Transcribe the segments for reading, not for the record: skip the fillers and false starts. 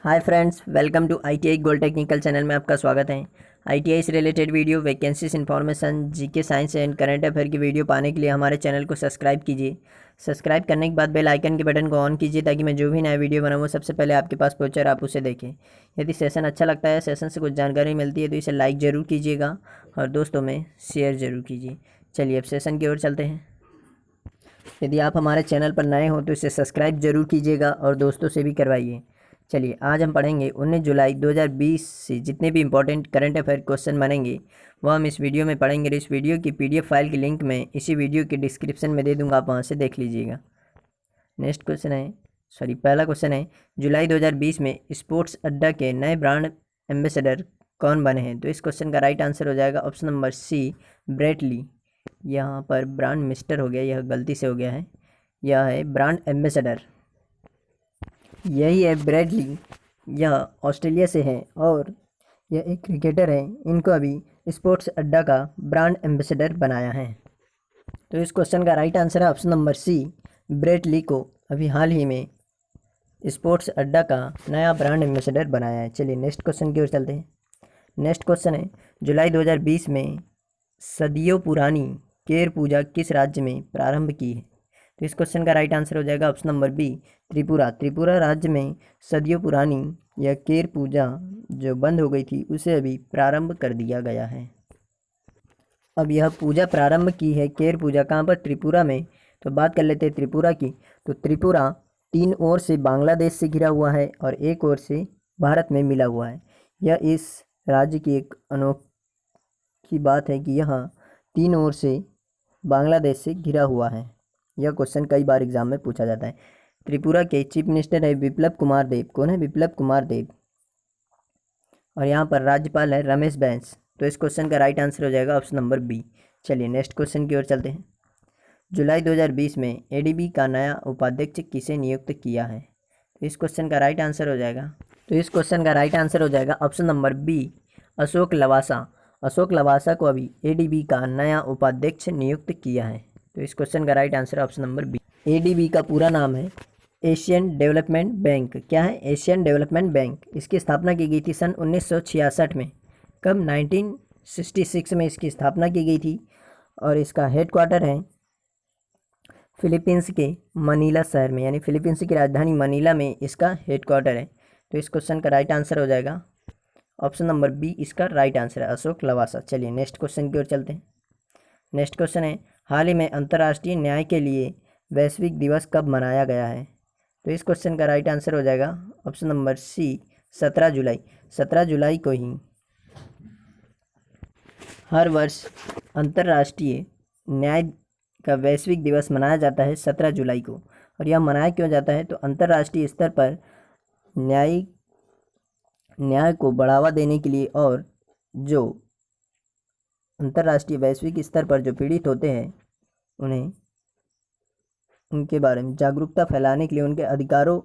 Hi friends, welcome to ITI gold technical channel में आपका स्वागत है। ITI से related video, vacancies information, GK science and current affair की वीडियो पाने के लिए हमारे चैनल को सब्सक्राइब कीजिए। सब्सक्राइब करने के बाद बेल आइकन के बटन को ऑन कीजिए ताकि मैं जो भी नया वीडियो बनाऊँ वो सबसे पहले आपके पास पहुँचे और आप उसे देखें। यदि सेशन अच्छा लगता है, सेशन से कुछ जानकारी मिलती है तो इसे लाइक ज़रूर कीजिएगा और दोस्तों में शेयर ज़रूर कीजिए। चलिए अब सेशन की ओर चलते हैं। यदि आप हमारे चैनल पर नए हो तो इसे सब्सक्राइब जरूर कीजिएगा और दोस्तों से भी करवाइए। चलिए आज हम पढ़ेंगे 19 जुलाई 2020 से जितने भी इंपॉर्टेंट करंट अफेयर क्वेश्चन बनेंगे वो हम इस वीडियो में पढ़ेंगे। इस वीडियो की PDF फाइल की लिंक मैं इसी वीडियो के डिस्क्रिप्शन में दे दूंगा, आप वहाँ से देख लीजिएगा। नेक्स्ट क्वेश्चन है, पहला क्वेश्चन है, जुलाई 2020 में स्पोर्ट्स अड्डा के नए ब्रांड एम्बेसडर कौन बने हैं? तो इस क्वेश्चन का राइट आंसर हो जाएगा option number C, Brett Lee. यहाँ पर ब्रांड मिस्टर हो गया, यह गलती से हो गया है, यह है ब्रांड एम्बेसडर। यही है ब्रैडली, यह ऑस्ट्रेलिया से है और यह एक क्रिकेटर है। इनको अभी स्पोर्ट्स अड्डा का ब्रांड एम्बेसडर बनाया है। तो इस क्वेश्चन का राइट आंसर है ऑप्शन नंबर सी, ब्रैडली को अभी हाल ही में स्पोर्ट्स अड्डा का नया ब्रांड एम्बेसडर बनाया है। चलिए नेक्स्ट क्वेश्चन की ओर चलते हैं। नेक्स्ट क्वेश्चन है, जुलाई 2020 में सदियों पुरानी केर पूजा किस राज्य में प्रारंभ की है? तो इस क्वेश्चन का राइट आंसर हो जाएगा option number B, Tripura. Tripura राज्य में सदियों पुरानी यह केर पूजा जो बंद हो गई थी उसे अभी प्रारंभ कर दिया गया है। अब यह पूजा प्रारंभ की है, केर पूजा, कहाँ पर? त्रिपुरा में। तो बात कर लेते हैं त्रिपुरा की। तो त्रिपुरा 3 ओर से बांग्लादेश से घिरा हुआ है और 1 ओर से भारत में मिला हुआ है। यह इस राज्य की एक अनोखी बात है कि यह 3 ओर से बांग्लादेश से घिरा हुआ है। यह क्वेश्चन कई बार एग्जाम में पूछा जाता है। त्रिपुरा के चीफ मिनिस्टर है बिप्लब कुमार देव। कौन है? बिप्लब कुमार देव। और यहाँ पर राज्यपाल है रमेश बैस। तो इस क्वेश्चन का राइट आंसर हो जाएगा ऑप्शन नंबर बी। चलिए नेक्स्ट क्वेश्चन की ओर चलते हैं। जुलाई 2020 में ADB का नया उपाध्यक्ष किसे नियुक्त किया है? तो इस क्वेश्चन का राइट आंसर हो जाएगा option number B, Ashok Lavasa. Ashok Lavasa को अभी ADB का नया उपाध्यक्ष नियुक्त किया है। तो इस क्वेश्चन का right answer option number B. ADB का पूरा नाम है एशियन डेवलपमेंट बैंक। क्या है? Asian development bank. इसकी स्थापना की गई थी सन 1966 में। कब? 1966 में इसकी स्थापना की गई थी और इसका हेडक्वार्टर है फिलीपींस के मनीला शहर में, यानी फिलीपींस की राजधानी मनीला में इसका हेडक्वार्टर है। तो इस क्वेश्चन का राइट आंसर हो जाएगा ऑप्शन नंबर बी, इसका राइट आंसर है अशोक लवासा। चलिए नेक्स्ट क्वेश्चन की ओर चलते हैं। नेक्स्ट क्वेश्चन है, हाल ही में अंतर्राष्ट्रीय न्याय के लिए वैश्विक दिवस कब मनाया गया है? तो इस क्वेश्चन का राइट आंसर हो जाएगा ऑप्शन नंबर सी, 17 जुलाई। 17 जुलाई को ही हर वर्ष अंतर्राष्ट्रीय न्याय का वैश्विक दिवस मनाया जाता है 17 जुलाई को। और यह मनाया क्यों जाता है? तो अंतर्राष्ट्रीय स्तर पर न्याय को बढ़ावा देने के लिए और जो अंतर्राष्ट्रीय वैश्विक स्तर पर जो पीड़ित होते हैं उन्हें उनके बारे में जागरूकता फैलाने के लिए, उनके अधिकारों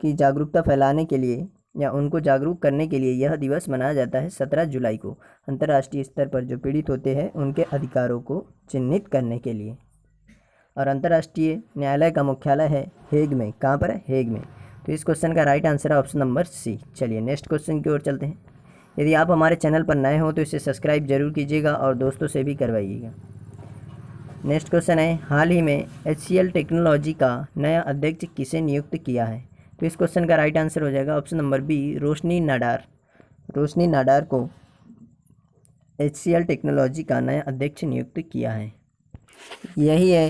की जागरूकता फैलाने के लिए या उनको जागरूक करने के लिए यह दिवस मनाया जाता है 17 जुलाई को। अंतर्राष्ट्रीय स्तर पर जो पीड़ित होते हैं उनके अधिकारों को चिन्हित करने के लिए। और अंतर्राष्ट्रीय न्यायालय का मुख्यालय है हेग में। कहाँ पर है? हेग में। तो इस क्वेश्चन का राइट आंसर है ऑप्शन नंबर सी। चलिए नेक्स्ट क्वेश्चन की ओर चलते हैं। यदि आप हमारे चैनल पर नए हो तो इसे सब्सक्राइब जरूर कीजिएगा और दोस्तों से भी करवाइएगा। नेक्स्ट क्वेश्चन है, हाल ही में HCL टेक्नोलॉजी का नया अध्यक्ष किसे नियुक्त किया है? तो इस क्वेश्चन का राइट आंसर हो जाएगा ऑप्शन नंबर बी, रोशनी नाडार। रोशनी नाडार को HCL टेक्नोलॉजी का नया अध्यक्ष नियुक्त किया है। यही है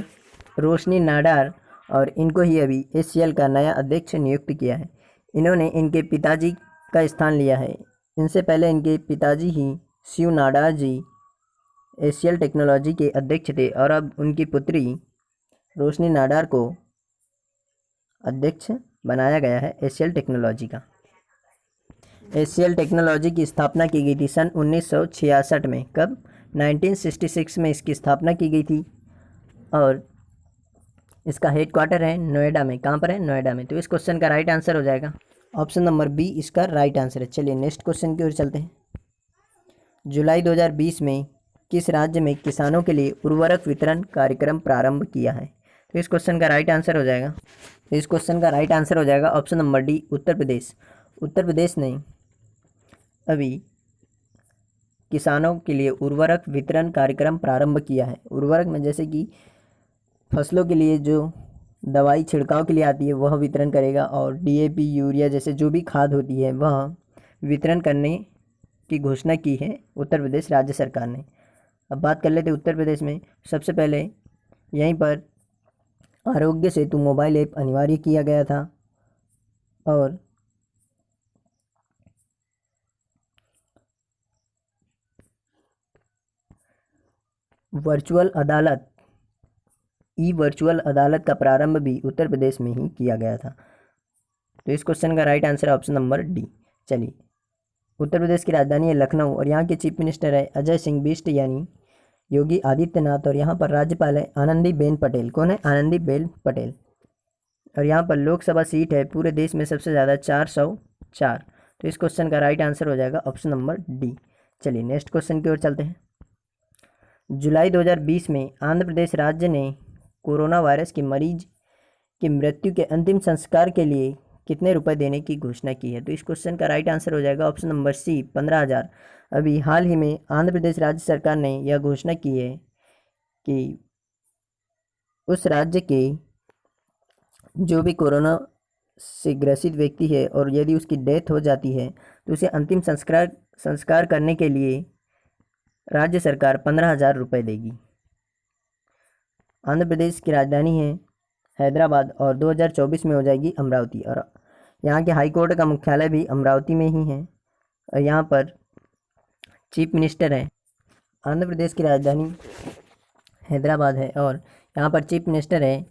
रोशनी नाडार और इनको ही अभी HCL का नया अध्यक्ष नियुक्त किया है। इन्होंने इनके पिताजी का स्थान लिया है। इनसे पहले इनके पिताजी ही शिव नाडार जी HCL टेक्नोलॉजी के अध्यक्ष थे और अब उनकी पुत्री रोशनी नाडार को अध्यक्ष बनाया गया है HCL टेक्नोलॉजी का। HCL टेक्नोलॉजी की स्थापना की गई थी सन 1966 में। कब? 1966 में इसकी स्थापना की गई थी और इसका हेडक्वार्टर है नोएडा में। कहाँ पर है? नोएडा में। तो इस क्वेश्चन का राइट आंसर हो जाएगा ऑप्शन नंबर बी, इसका राइट आंसर है। चलिए नेक्स्ट क्वेश्चन की ओर चलते हैं। जुलाई 2020 में किस राज्य में किसानों के लिए उर्वरक वितरण कार्यक्रम प्रारंभ किया है? तो इस क्वेश्चन का राइट आंसर हो जाएगा, option number D, Uttar Pradesh. Uttar Pradesh ने अभी किसानों के लिए उर्वरक वितरण कार्यक्रम प्रारंभ किया है। उर्वरक में जैसे कि फसलों के लिए जो दवाई छिड़काव के लिए आती है वह वितरण करेगा, और डीएपी, यूरिया जैसे जो भी खाद होती है वह वितरण करने की घोषणा की है उत्तर प्रदेश राज्य सरकार ने। अब बात कर लेते हैं उत्तर प्रदेश में। सबसे पहले यहीं पर आरोग्य सेतु मोबाइल ऐप अनिवार्य किया गया था, और वर्चुअल अदालत का प्रारंभ भी उत्तर प्रदेश में ही किया गया था। तो इस क्वेश्चन का राइट आंसर है ऑप्शन नंबर डी। चलिए, उत्तर प्रदेश की राजधानी है लखनऊ, और यहाँ के चीफ मिनिस्टर है अजय सिंह बिष्ट यानी योगी आदित्यनाथ, और यहाँ पर राज्यपाल है आनंदीबेन पटेल। कौन है? आनंदीबेन पटेल। और यहाँ पर लोकसभा सीट है पूरे देश में सबसे ज़्यादा 404। तो इस क्वेश्चन का राइट आंसर हो जाएगा ऑप्शन नंबर डी। चलिए नेक्स्ट क्वेश्चन की ओर चलते हैं। जुलाई 2020 में आंध्र प्रदेश राज्य ने कोरोना वायरस के मरीज की मृत्यु के अंतिम संस्कार के लिए कितने रुपए देने की घोषणा की है? तो इस क्वेश्चन का राइट आंसर हो जाएगा ऑप्शन नंबर सी, 15,000। अभी हाल ही में आंध्र प्रदेश राज्य सरकार ने यह घोषणा की है कि उस राज्य के जो भी कोरोना से ग्रसित व्यक्ति है और यदि उसकी डेथ हो जाती है तो उसे अंतिम संस्कार करने के लिए राज्य सरकार 15,000 रुपये देगी। आंध्र प्रदेश की राजधानी है हैदराबाद, और 2024 में हो जाएगी अमरावती, और यहाँ के हाई कोर्ट का मुख्यालय भी अमरावती में ही है, और यहाँ पर चीफ मिनिस्टर है। आंध्र प्रदेश की राजधानी हैदराबाद है, और यहाँ पर चीफ मिनिस्टर है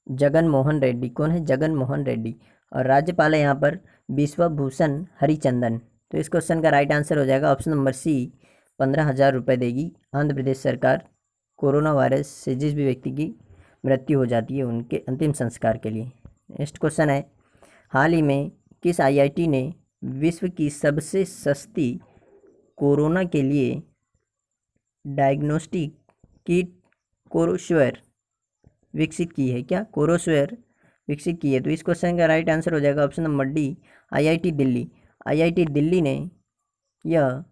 जगन मोहन रेड्डी। कौन है? जगन मोहन रेड्डी। और राज्यपाल है यहाँ पर बिश्वभूषण हरिचंदन। तो इस क्वेश्चन का राइट आंसर हो जाएगा ऑप्शन नंबर सी, 15,000 रुपये देगी आंध्र प्रदेश सरकार कोरोना वायरस से जिस भी व्यक्ति की मृत्यु हो जाती है उनके अंतिम संस्कार के लिए। नेक्स्ट क्वेश्चन है, हाल ही में किस आईआईटी ने विश्व की सबसे सस्ती कोरोना के लिए डायग्नोस्टिक किट कोरोस्वेयर विकसित की है? क्या? कोरोस्वेयर विकसित की है। तो इस क्वेश्चन का राइट आंसर हो जाएगा option number D, IIT Delhi. IIT Delhi ने यह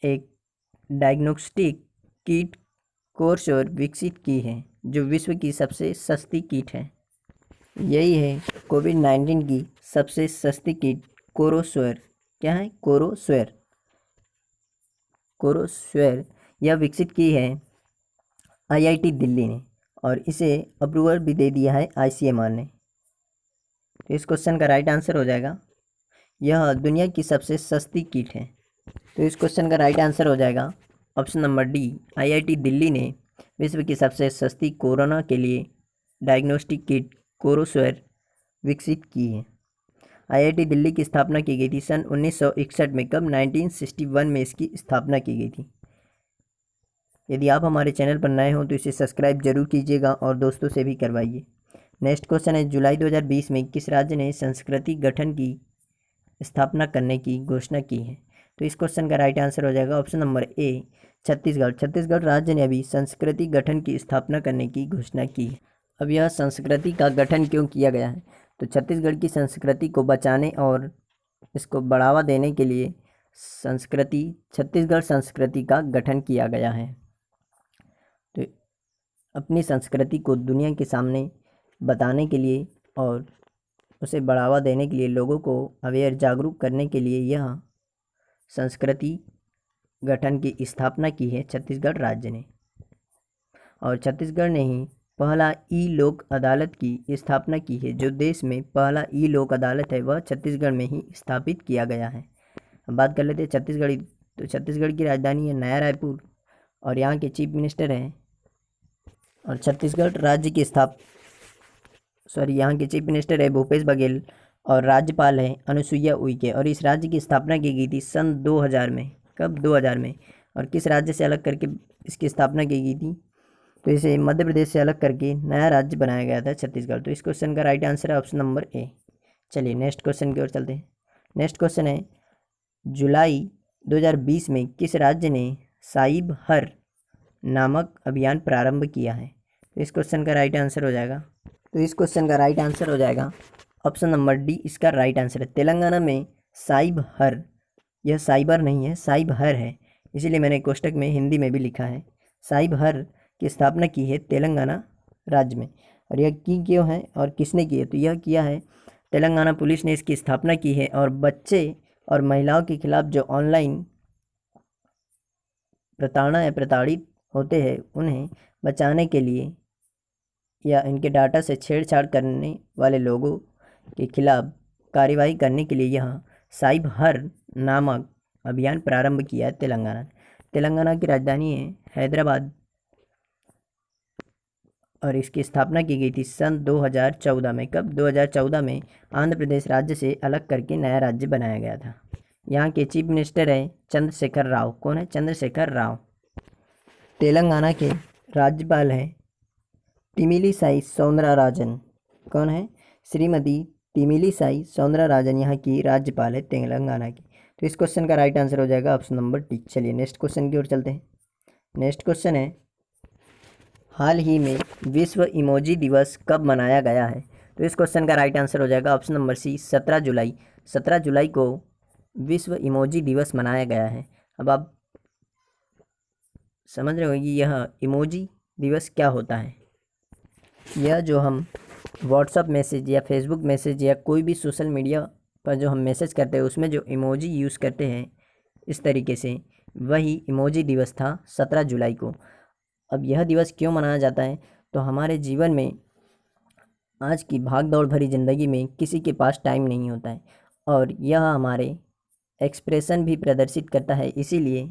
एक डायग्नोस्टिक किट कोरोस्वेयर विकसित की है जो विश्व की सबसे सस्ती किट है। यही है कोविड-19 की सबसे सस्ती किट कोरोस्वेयर। क्या है? कोरोस्वेयर यह विकसित की है आईआईटी दिल्ली ने, और इसे अप्रूवल भी दे दिया है आईसीएमआर ने। तो इस क्वेश्चन का राइट आंसर हो जाएगा, यह दुनिया की सबसे सस्ती किट है। तो इस क्वेश्चन का राइट आंसर हो जाएगा option number D, IIT Delhi ने विश्व की सबसे सस्ती कोरोना के लिए डायग्नोस्टिक किट कोरोस्वेयर विकसित की है। आईआईटी दिल्ली की स्थापना की गई थी सन 1961 में। कब? 1961 में इसकी स्थापना की गई थी। यदि आप हमारे चैनल पर नए हों तो इसे सब्सक्राइब जरूर कीजिएगा और दोस्तों से भी करवाइए। नेक्स्ट क्वेश्चन है, जुलाई 2020 में किस राज्य ने संस्कृति गठन की स्थापना करने की घोषणा की है? तो इस क्वेश्चन का राइट आंसर हो जाएगा option number A, Chhattisgarh. Chhattisgarh राज्य ने अभी संस्कृति गठन की स्थापना करने की घोषणा की है। अब यह संस्कृति का गठन क्यों किया गया है? तो छत्तीसगढ़ की संस्कृति को बचाने और इसको बढ़ावा देने के लिए छत्तीसगढ़ संस्कृति का गठन किया गया है। तो अपनी संस्कृति को दुनिया के सामने बताने के लिए और उसे बढ़ावा देने के लिए, लोगों को अवेयर जागरूक करने के लिए यह संस्कृति गठन की स्थापना की है छत्तीसगढ़ राज्य ने। और छत्तीसगढ़ ने ही पहला ई लोक अदालत की स्थापना की है। जो देश में पहला ई लोक अदालत है वह छत्तीसगढ़ में ही स्थापित किया गया है। अब बात कर लेते हैं छत्तीसगढ़। तो छत्तीसगढ़ की राजधानी है नया रायपुर, और यहाँ के चीफ मिनिस्टर हैं, और छत्तीसगढ़ राज्य की यहाँ के चीफ मिनिस्टर है भूपेश बघेल, और राज्यपाल है अनुसुईया उइके। और इस राज्य की स्थापना की गई थी सन 2000 में। कब? 2000 में। और किस राज्य से अलग करके इसकी स्थापना की गई थी? तो इसे मध्य प्रदेश से अलग करके नया राज्य बनाया गया था छत्तीसगढ़। तो इस क्वेश्चन का राइट आंसर है ऑप्शन नंबर ए। चलिए नेक्स्ट क्वेश्चन की ओर चलते हैं। नेक्स्ट क्वेश्चन है, जुलाई 2020 में किस राज्य ने साइब हर नामक अभियान प्रारंभ किया है? तो इस क्वेश्चन का राइट आंसर हो जाएगा ऑप्शन नंबर डी इसका राइट आंसर है। तेलंगाना में साइब हर, यह साइबर नहीं है, साइब हर है, इसीलिए मैंने कोष्टक में हिंदी में भी लिखा है। साइब हर की स्थापना की है तेलंगाना राज्य में। और यह क्यों है और किसने की है, तो यह किया है तेलंगाना पुलिस ने इसकी स्थापना की है। और बच्चे और महिलाओं के खिलाफ जो ऑनलाइन प्रताड़ना या प्रताड़ित होते हैं उन्हें बचाने के लिए या इनके डाटा से छेड़छाड़ करने वाले लोगों के खिलाफ कार्यवाही करने के लिए यह साइब हर नामक अभियान प्रारंभ किया है तेलंगाना की राजधानी है हैदराबाद और इसकी स्थापना की गई थी सन 2014 में। कब? 2014 में आंध्र प्रदेश राज्य से अलग करके नया राज्य बनाया गया था। यहाँ के चीफ मिनिस्टर है चंद्रशेखर राव। कौन है? चंद्रशेखर राव। तेलंगाना के राज्यपाल हैं तमिलिसाई सौंदरराजन। कौन है? श्रीमती तमिलिसाई सौंदरराजन यहाँ की राज्यपाल है तेलंगाना की। तो इस क्वेश्चन का राइट आंसर हो जाएगा ऑप्शन नंबर डी। चलिए नेक्स्ट क्वेश्चन की ओर चलते हैं। नेक्स्ट क्वेश्चन है, हाल ही में विश्व इमोजी दिवस कब मनाया गया है? तो इस क्वेश्चन का राइट आंसर हो जाएगा ऑप्शन नंबर सी 17 जुलाई। 17 जुलाई को विश्व इमोजी दिवस मनाया गया है। अब आप समझ रहे होंगे यह इमोजी दिवस क्या होता है। यह जो हम व्हाट्सअप मैसेज या फेसबुक मैसेज या कोई भी सोशल मीडिया पर जो हम मैसेज करते हैं उसमें जो इमोजी यूज़ करते हैं इस तरीके से, वही इमोजी दिवस था 17 जुलाई को। अब यह दिवस क्यों मनाया जाता है? तो हमारे जीवन में आज की भाग दौड़ भरी ज़िंदगी में किसी के पास टाइम नहीं होता है और यह हमारे एक्सप्रेशन भी प्रदर्शित करता है, इसीलिए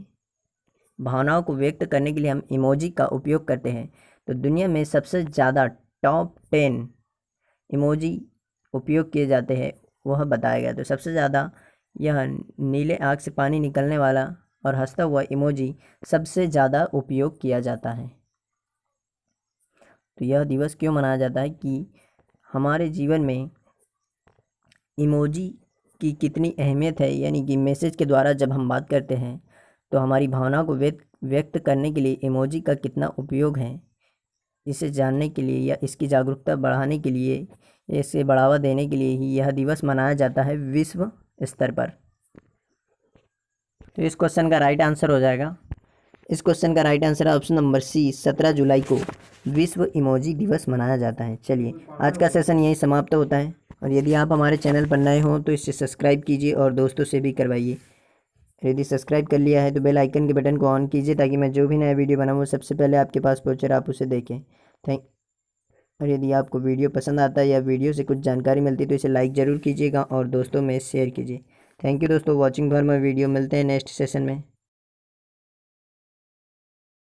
भावनाओं को व्यक्त करने के लिए हम इमोजी का उपयोग करते हैं। तो दुनिया में सबसे ज़्यादा टॉप 10 इमोजी उपयोग किए जाते हैं वह बताया गया। तो सबसे ज़्यादा यह नीले आँख से पानी निकलने वाला और हंसता हुआ इमोजी सबसे ज़्यादा उपयोग किया जाता है। तो यह दिवस क्यों मनाया जाता है कि हमारे जीवन में इमोजी की कितनी अहमियत है, यानी कि मैसेज के द्वारा जब हम बात करते हैं तो हमारी भावनाओं को व्यक्त करने के लिए इमोजी का कितना उपयोग है, इसे जानने के लिए या इसकी जागरूकता बढ़ाने के लिए, इसे बढ़ावा देने के लिए ही यह दिवस मनाया जाता है विश्व स्तर पर। तो इस क्वेश्चन का राइट आंसर हो जाएगा, इस क्वेश्चन का राइट आंसर है ऑप्शन नंबर सी 17 जुलाई को विश्व इमोजी दिवस मनाया जाता है। चलिए आज का सेशन यहीं समाप्त होता है और यदि आप हमारे चैनल पर नए हों तो इसे सब्सक्राइब कीजिए और दोस्तों से भी करवाइए। यदि सब्सक्राइब कर लिया है तो बेल आइकन के बटन को ऑन कीजिए ताकि मैं जो भी नया वीडियो बनाऊँ वो सबसे पहले आपके पास पहुँचे और आप उसे देखें। और यदि आपको वीडियो पसंद आता है या वीडियो से कुछ जानकारी मिलती है तो इसे लाइक ज़रूर कीजिएगा और दोस्तों में शेयर कीजिए। थैंक यू दोस्तों वॉचिंग फॉर माय वीडियो। मिलते हैं नेक्स्ट सेशन में।